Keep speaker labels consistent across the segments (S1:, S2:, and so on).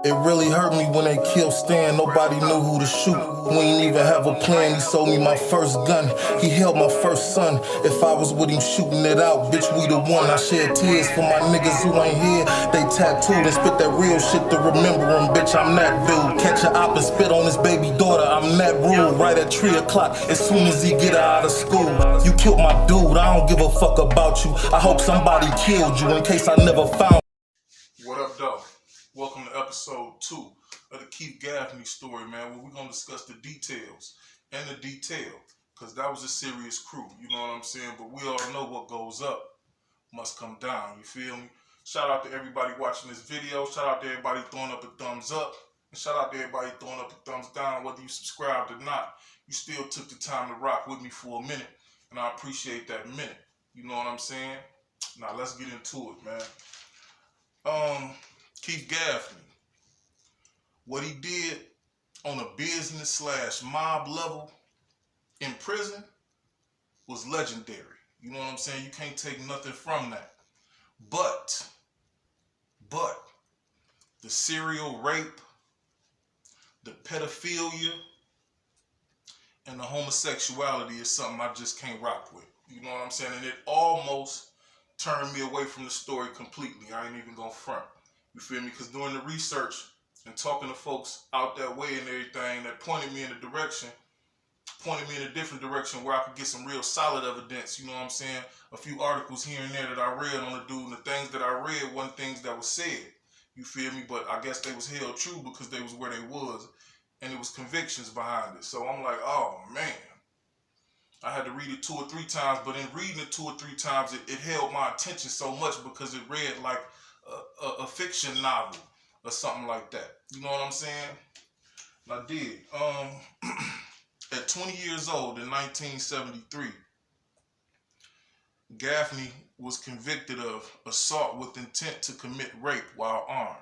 S1: It really hurt me when they killed Stan, nobody knew who to shoot. We ain't even have a plan, he sold me my first gun. He held my first son, if I was with him shooting it out, bitch we the one. I shed tears for my niggas who ain't here. They tattooed and spit that real shit to remember him, bitch I'm that dude. Catch a op and spit on his baby daughter, I'm that rule. Right at 3 o'clock, as soon as he get her out of school. You killed my dude, I don't give a fuck about you. I hope somebody killed you in case I never found.
S2: What up, though? Welcome to episode 2 of the Keith Gaffney story, man, where we're going to discuss the details and the detail, because that was a serious crew, you know what I'm saying? But we all know what goes up must come down, you feel me? Shout out to everybody watching this video. Shout out to everybody throwing up a thumbs up. And shout out to everybody throwing up a thumbs down, whether you subscribed or not. You still took the time to rock with me for a minute, and I appreciate that minute. You know what I'm saying? Now, let's get into it, man. Keith Gaffney, what he did on a business / mob level in prison was legendary. You know what I'm saying? You can't take nothing from that. But the serial rape, the pedophilia, and the homosexuality is something I just can't rock with. You know what I'm saying? And it almost turned me away from the story completely. I ain't even gonna front. You feel me? Because doing the research and talking to folks out that way and everything, that pointed me in a different direction where I could get some real solid evidence. You know what I'm saying? A few articles here and there that I read on the dude, and the things that I read wasn't things that was said. You feel me? But I guess they was held true because they was where they was, and it was convictions behind it. So I'm like, oh man. I had to read it 2 or 3 times, but in reading it 2 or 3 times, it held my attention so much because it read like a fiction novel or something like that. You know what I'm saying? And I did. At 20 years old in 1973, Gaffney was convicted of assault with intent to commit rape while armed.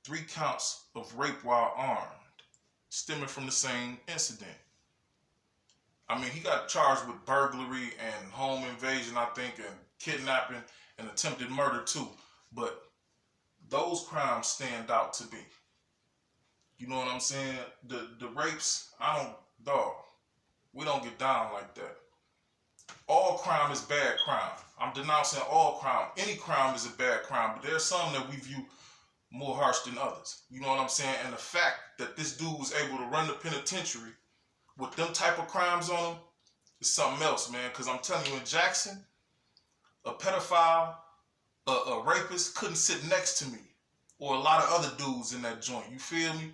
S2: 3 counts of rape while armed, stemming from the same incident. I mean, he got charged with burglary and home invasion, I think, and kidnapping and attempted murder too. But those crimes stand out to me. You know what I'm saying? The rapes, we don't get down like that. All crime is bad crime. I'm denouncing all crime. Any crime is a bad crime, but there's some that we view more harsh than others. You know what I'm saying? And the fact that this dude was able to run the penitentiary with them type of crimes on him is something else, man. Because I'm telling you, in Jackson, a pedophile, a rapist couldn't sit next to me, or a lot of other dudes in that joint. You feel me?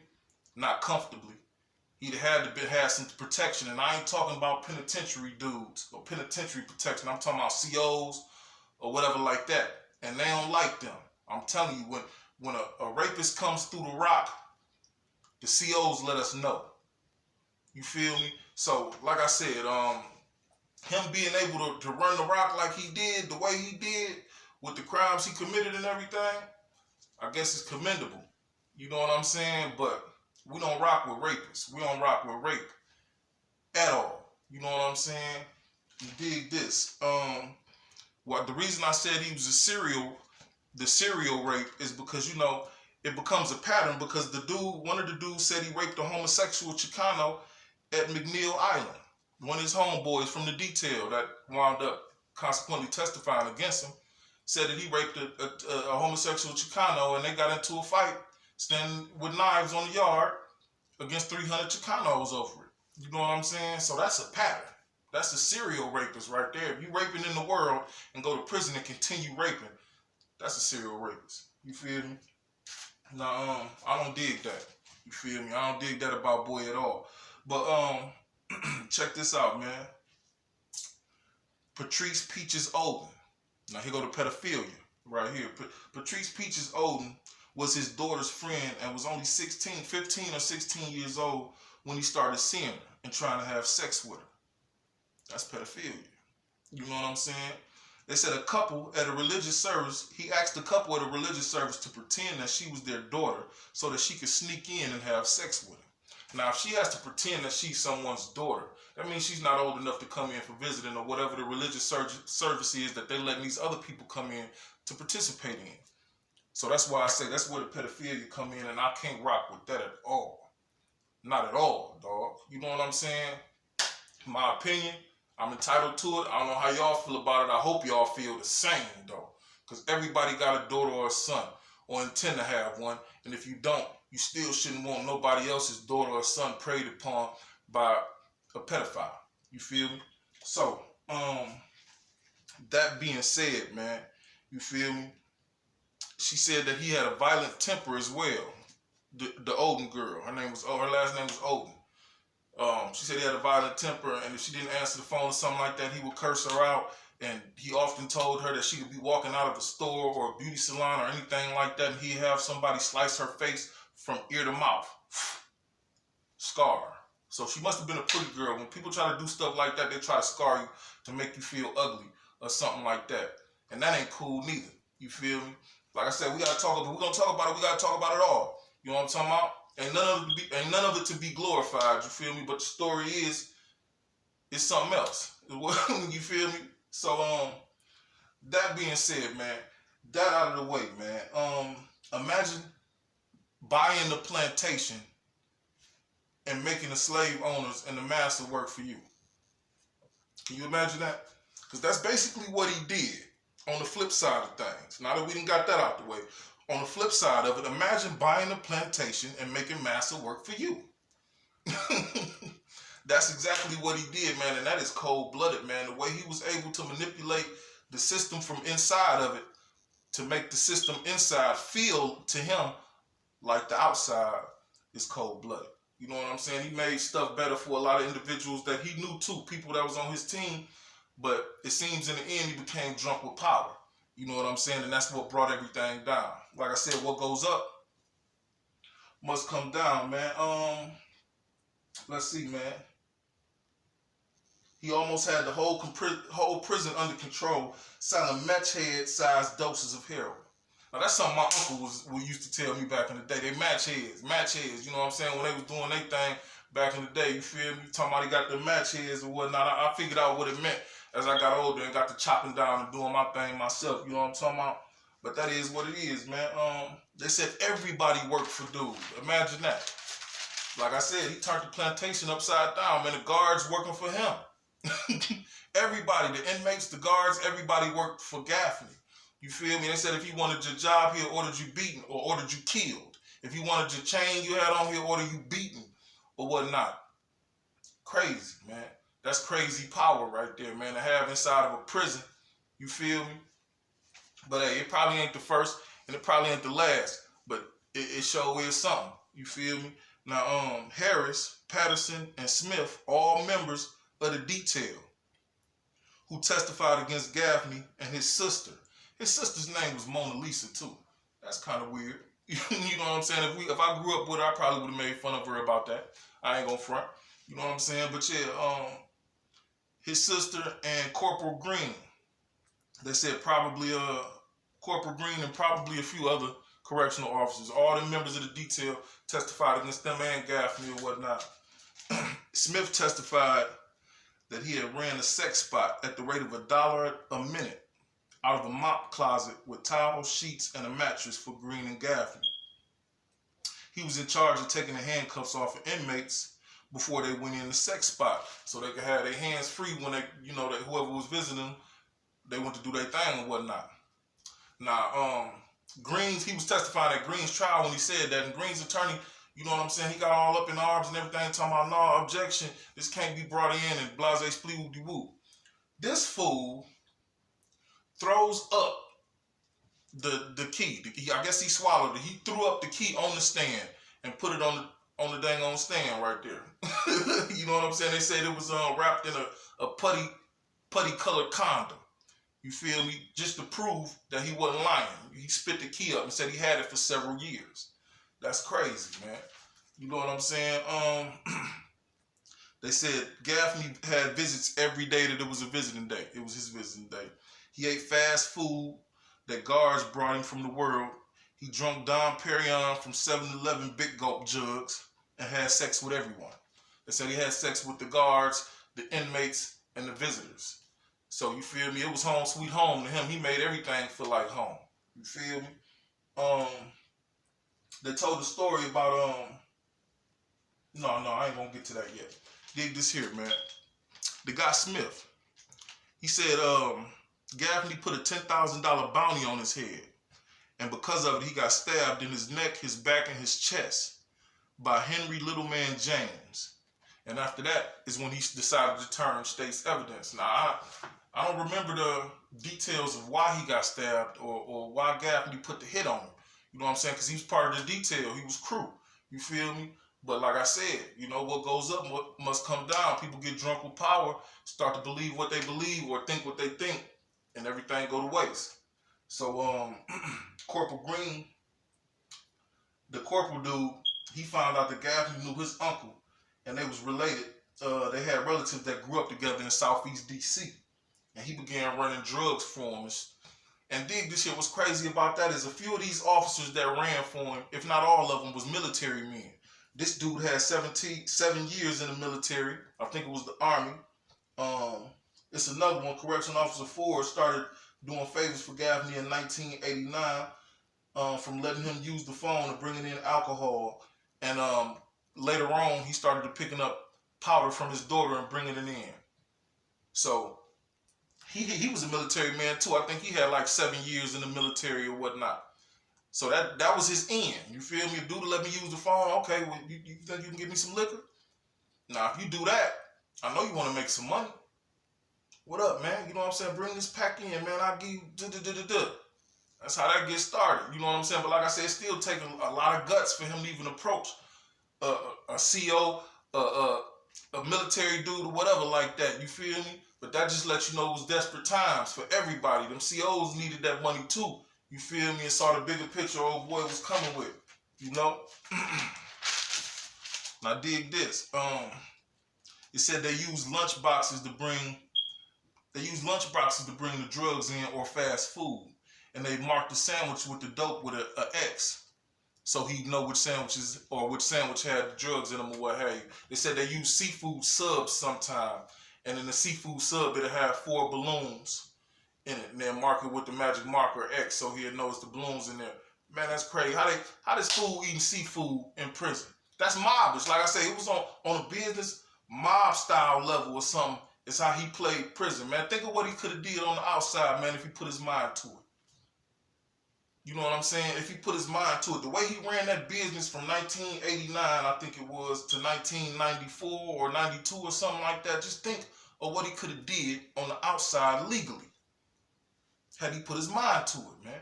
S2: Not comfortably. He'd had some protection, and I ain't talking about penitentiary dudes or penitentiary protection. I'm talking about COs or whatever like that, and they don't like them. I'm telling you, when a rapist comes through the rock, the COs let us know. You feel me? So, like I said, him being able to run the rock like he did, the way he did, with the crimes he committed and everything, I guess it's commendable. You know what I'm saying? But we don't rock with rapists. We don't rock with rape at all. You know what I'm saying? You dig this. The reason I said he was the serial rape is because, you know, it becomes a pattern because one of the dudes said he raped a homosexual Chicano at McNeil Island. One of his homeboys from the detail that wound up consequently testifying against him said that he raped a homosexual Chicano, and they got into a fight standing with knives on the yard against 300 Chicanos over it. You know what I'm saying? So that's a pattern. That's a serial rapist right there. If you raping in the world and go to prison and continue raping, that's a serial rapist. You feel me? Now, I don't dig that. You feel me? I don't dig that about boy at all. But check this out, man. Patrice Peaches Olden. Now here go to pedophilia right here. Patrice Peaches Olden was his daughter's friend and was only 15 or 16 years old when he started seeing her and trying to have sex with her. That's pedophilia. You know what I'm saying? They said he asked the couple at a religious service to pretend that she was their daughter so that she could sneak in and have sex with him. Now, if she has to pretend that she's someone's daughter, that means she's not old enough to come in for visiting or whatever the religious service is that they're letting these other people come in to participate in. So that's why I say that's where the pedophilia come in, and I can't rock with that at all. Not at all, dog. You know what I'm saying? My opinion, I'm entitled to it. I don't know how y'all feel about it. I hope y'all feel the same, though. Because everybody got a daughter or a son, or intend to have one. And if you don't, you still shouldn't want nobody else's daughter or son preyed upon by a pedophile. You feel me? So, that being said, man, you feel me? She said that he had a violent temper as well. The Odin girl, her last name was Odin. She said he had a violent temper, and if she didn't answer the phone or something like that, he would curse her out. And he often told her that she could be walking out of a store or a beauty salon or anything like that, and he'd have somebody slice her face from ear to mouth. Scar. So she must have been a pretty girl. When people try to do stuff like that, they try to scar you to make you feel ugly or something like that. And that ain't cool neither. You feel me? Like I said, we gotta talk about it. We're gonna talk about it. We gotta talk about it all. You know what I'm talking about? Ain't none of it to be glorified. You feel me? But the story is something else. You feel me? So that being said, man, that out of the way, man. Imagine buying the plantation and making the slave owners and the master work for you. Can you imagine that? Because that's basically what he did on the flip side of things. Now that we done got that out the way, on the flip side of it, imagine buying a plantation and making master work for you. That's exactly what he did, man, and that is cold-blooded, man. The way he was able to manipulate the system from inside of it to make the system inside feel to him like the outside is cold-blooded. You know what I'm saying? He made stuff better for a lot of individuals that he knew too, people that was on his team, but it seems in the end he became drunk with power. You know what I'm saying? And that's what brought everything down. Like I said, what goes up must come down, man. Let's see, man. He almost had the whole prison under control, selling match head-sized doses of heroin. Now, that's something my uncle used to tell me back in the day. They match heads, you know what I'm saying? When they was doing their thing back in the day, you feel me? Talking about he got the match heads or whatnot. I figured out what it meant as I got older and got to chopping down and doing my thing myself. You know what I'm talking about? But that is what it is, man. They said everybody worked for dude. Imagine that. Like I said, he turned the plantation upside down, man. The guards working for him. Everybody, the inmates, the guards, everybody worked for Gaffney. You feel me? They said if he wanted your job, he ordered you beaten or ordered you killed. If he wanted your chain you had on, he'll order you beaten or whatnot. Crazy, man. That's crazy power right there, man, to have inside of a prison. You feel me? But hey, it probably ain't the first and it probably ain't the last, but it sure is something. You feel me? Now, Harris, Patterson, and Smith, all members of the detail who testified against Gaffney and his sister. His sister's name was Mona Lisa too. That's kind of weird. You know what I'm saying? If I grew up with her, I probably would have made fun of her about that. I ain't gonna front. You know what I'm saying? But yeah, his sister and Corporal Green. They said probably Corporal Green and probably a few other correctional officers. All the members of the detail testified against them and Gaffney or whatnot. Smith testified that he had ran a sex spot at the rate of $1 a minute out of a mop closet with towels, sheets, and a mattress for Green and Gaffney. He was in charge of taking the handcuffs off of inmates before they went in the sex spot so they could have their hands free when they, you know, that whoever was visiting them, they went to do their thing and whatnot. Now, he was testifying at Green's trial when he said that, and Green's attorney, you know what I'm saying, he got all up in arms and everything, talking about, no, objection, this can't be brought in, and blase splee-woo-de-woo. This fool throws up the key. I guess he swallowed it. He threw up the key on the stand and put it on the dang on stand right there. You know what I'm saying? They said it was wrapped in a putty colored condom. You feel me? Just to prove that he wasn't lying. He spit the key up and said he had it for several years. That's crazy, man. You know what I'm saying? They said Gaffney had visits every day that it was a visiting day. It was his visiting day. He ate fast food that guards brought him from the world. He drank Dom Perignon from 7-Eleven big gulp jugs and had sex with everyone. They said he had sex with the guards, the inmates, and the visitors. So you feel me? It was home sweet home to him. He made everything feel like home. You feel me? they told the story about no, I ain't gonna get to that yet. Dig this here, man. The guy Smith, he said Gaffney put a $10,000 bounty on his head, and because of it, he got stabbed in his neck, his back, and his chest by Henry Littleman James. And after that is when he decided to turn state's evidence. Now, I don't remember the details of why he got stabbed or why Gaffney put the hit on him. You know what I'm saying? Because he was part of the detail. He was crew. You feel me? But like I said, you know, what goes up must come down. People get drunk with power, start to believe what they believe or think what they think, and everything go to waste. So Corporal Green, the corporal dude, he found out that Gaffney knew his uncle, and they was related. They had relatives that grew up together in Southeast D.C., and he began running drugs for him. And dig this shit, what's crazy about that is a few of these officers that ran for him, if not all of them, was military men. This dude had 7 years in the military. I think it was the Army. It's another one, Correction Officer Ford, started doing favors for Gaffney in 1989, from letting him use the phone and bringing in alcohol. And later on, he started to picking up powder from his daughter and bringing it in. So he was a military man too. I think he had like 7 years in the military or whatnot. So that was his end. You feel me? If dude let me use the phone, okay, well, you think you can give me some liquor? Now, if you do that, I know you want to make some money. What up, man? You know what I'm saying? Bring this pack in, man. I'll give you da-da-da-da-da. That's how that gets started. You know what I'm saying? But like I said, it's still taking a lot of guts for him to even approach a CO, a military dude or whatever like that. You feel me? But that just lets you know it was desperate times for everybody. Them COs needed that money too. You feel me? And saw the bigger picture old boy was coming with. You know? Now dig this. It said they used lunch boxes to bring the drugs in or fast food. And they marked the sandwich with the dope with a X. So he'd know which sandwiches or which sandwich had the drugs in them or what have you. They said they used seafood subs sometime. And in the seafood sub, it'll have 4 balloons in it. And then mark it with the magic marker X so he'll know it's the balloons in there. Man, that's crazy. How does fool eating seafood in prison? That's mobbish. Like I say, it was on a business mob style level or something. It's how he played prison, man. Think of what he could have did on the outside, man, if he put his mind to it. You know what I'm saying? If he put his mind to it. The way he ran that business from 1989, I think it was, to 1994 or 92 or something like that. Just think of what he could have did on the outside legally. Had he put his mind to it, man.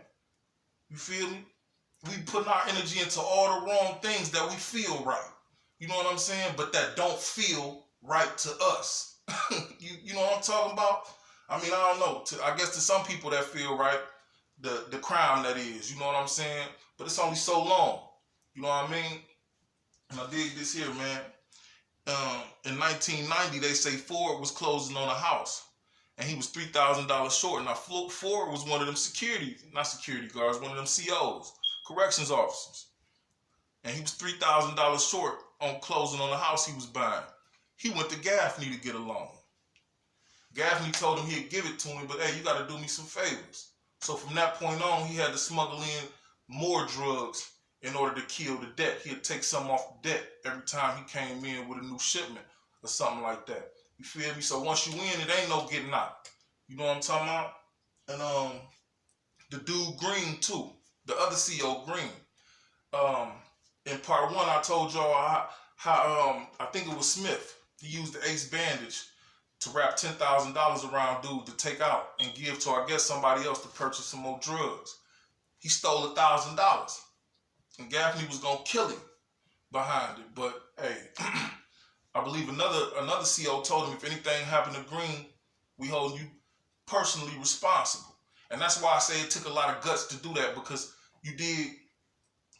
S2: You feel me? We putting our energy into all the wrong things that we feel right. You know what I'm saying? But that don't feel right to us. You know what I'm talking about? I mean, I don't know. I guess to some people that feel right, the crime that is. You know what I'm saying? But it's only so long. You know what I mean? And I dig this here, man. In 1990, they say Ford was closing on a house. And he was $3,000 short. Now, Ford was one of them not security guards, one of them COs, corrections officers. And he was $3,000 short on closing on the house he was buying. He went to Gaffney to get a loan. Gaffney told him he'd give it to him, but hey, you got to do me some favors. So from that point on, he had to smuggle in more drugs in order to kill the debt. He'd take some off the debt every time he came in with a new shipment or something like that. You feel me? So once you in, it ain't no getting out. You know what I'm talking about? And the dude Green too, the other CO Green. In part 1, I told y'all how I think it was Smith. He used the ace bandage to wrap $10,000 around dude to take out and give to, I guess, somebody else to purchase some more drugs. He stole $1,000, and Gaffney was gonna kill him behind it. But hey, I believe another CO told him if anything happened to Green, we hold you personally responsible. And that's why I say it took a lot of guts to do that, because you did.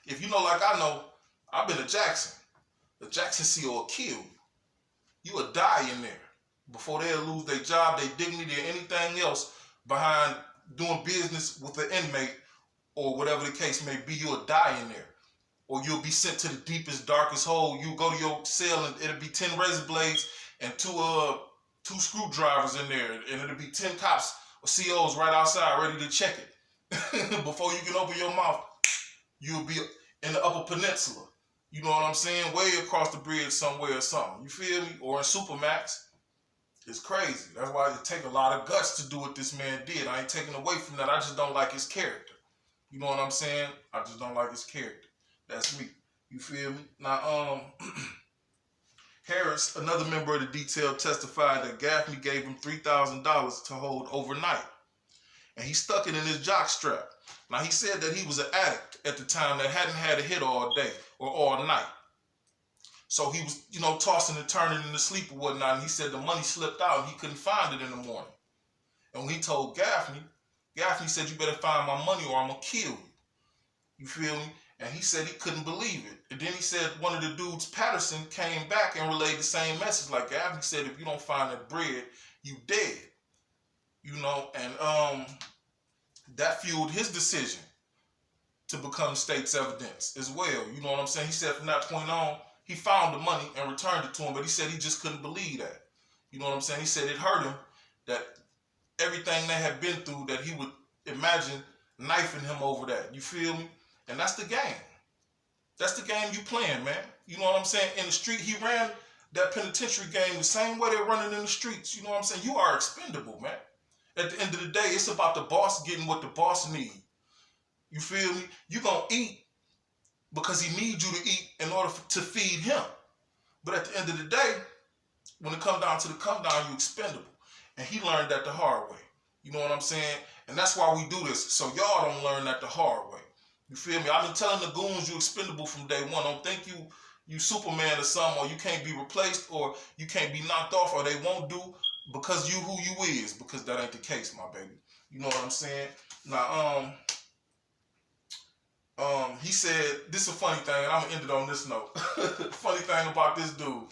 S2: If you know, like I know, I've been to Jackson. The Jackson CO will kill you. You will die in there before they'll lose their job, their dignity, or anything else behind doing business with an inmate or whatever the case may be. You'll die in there. Or you'll be sent to the deepest, darkest hole. You go to your cell and it'll be 10 razor blades and two screwdrivers in there. And it'll be 10 cops or COs right outside ready to check it. Before you can open your mouth, you'll be in the Upper Peninsula. You know what I'm saying? Way across the bridge somewhere or something. You feel me? Or in Supermax. It's crazy. That's why it take a lot of guts to do what this man did. I ain't taking away from that. I just don't like his character. You know what I'm saying? I just don't like his character. That's me. You feel me? Now, Harris, another member of the detail, testified that Gaffney gave him $3,000 to hold overnight. And he stuck it in his jock strap. Now, he said that he was an addict at the time that hadn't had a hit all day or all night. So he was, tossing and turning in the sleep or whatnot. And he said the money slipped out and he couldn't find it in the morning. And when he told Gaffney, Gaffney said, you better find my money or I'm going to kill you. You feel me? And he said he couldn't believe it. And then he said one of the dudes, Patterson, came back and relayed the same message. Like Gaffney said, if you don't find that bread, you dead. And that fueled his decision to become state's evidence as well. You know what I'm saying? He said from that point on, he found the money and returned it to him, but he said he just couldn't believe that. You know what I'm saying? He said it hurt him that everything they had been through, that he would imagine knifing him over that. You feel me? And that's the game. That's the game you playing, man. You know what I'm saying? In the street, he ran that penitentiary game the same way they're running in the streets. You know what I'm saying? You are expendable, man. At the end of the day, it's about the boss getting what the boss needs. You feel me? You're going to eat because he needs you to eat in order to feed him. But at the end of the day, when it comes down to the come down, you're expendable. And he learned that the hard way. You know what I'm saying? And that's why we do this. So y'all don't learn that the hard way. You feel me? I've been telling the goons you're expendable from day one. Don't think you Superman or something, or you can't be replaced, or you can't be knocked off, or they won't do because you who you is. Because that ain't the case, my baby. You know what I'm saying? Now, he said, this is a funny thing, and I'm going to end it on this note. Funny thing about this dude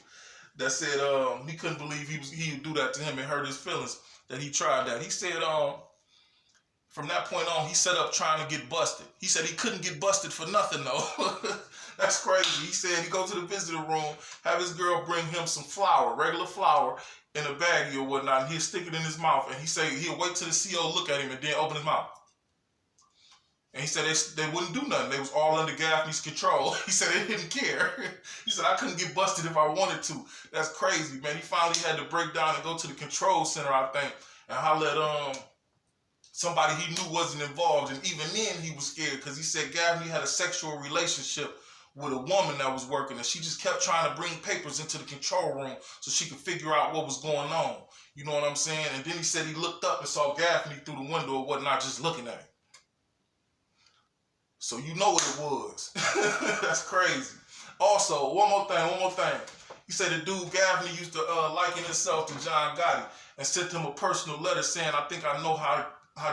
S2: that said he couldn't believe he would do that to him and hurt his feelings, that he tried that. He said from that point on, he set up trying to get busted. He said he couldn't get busted for nothing, though. That's crazy. He said he'd go to the visitor room, have his girl bring him some flour, regular flour, in a baggie or whatnot, and he'd stick it in his mouth, and he said he'll wait till the CO look at him and then open his mouth. And he said they wouldn't do nothing. They was all under Gaffney's control. He said they didn't care. He said, I couldn't get busted if I wanted to. That's crazy, man. He finally had to break down and go to the control center, I think, and holler at somebody he knew wasn't involved. And even then he was scared because he said Gaffney had a sexual relationship with a woman that was working, and she just kept trying to bring papers into the control room so she could figure out what was going on. You know what I'm saying? And then he said he looked up and saw Gaffney through the window or whatnot, just looking at him. So you know what it was. That's crazy. Also, one more thing. He said the dude Gaffney used to liken himself to John Gotti and sent him a personal letter saying, I think I know how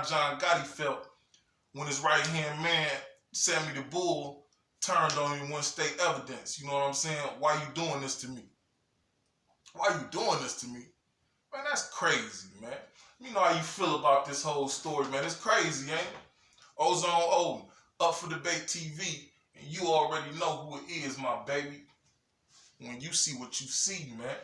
S2: John Gotti felt when his right-hand man, Sammy the Bull, turned on him when state evidence. You know what I'm saying? Why you doing this to me? Why you doing this to me? Man, that's crazy, man. You know how you feel about this whole story, man. It's crazy, ain't it? Ozone Odin. Up for Debate TV, and you already know who it is, my baby. When you see what you see, man.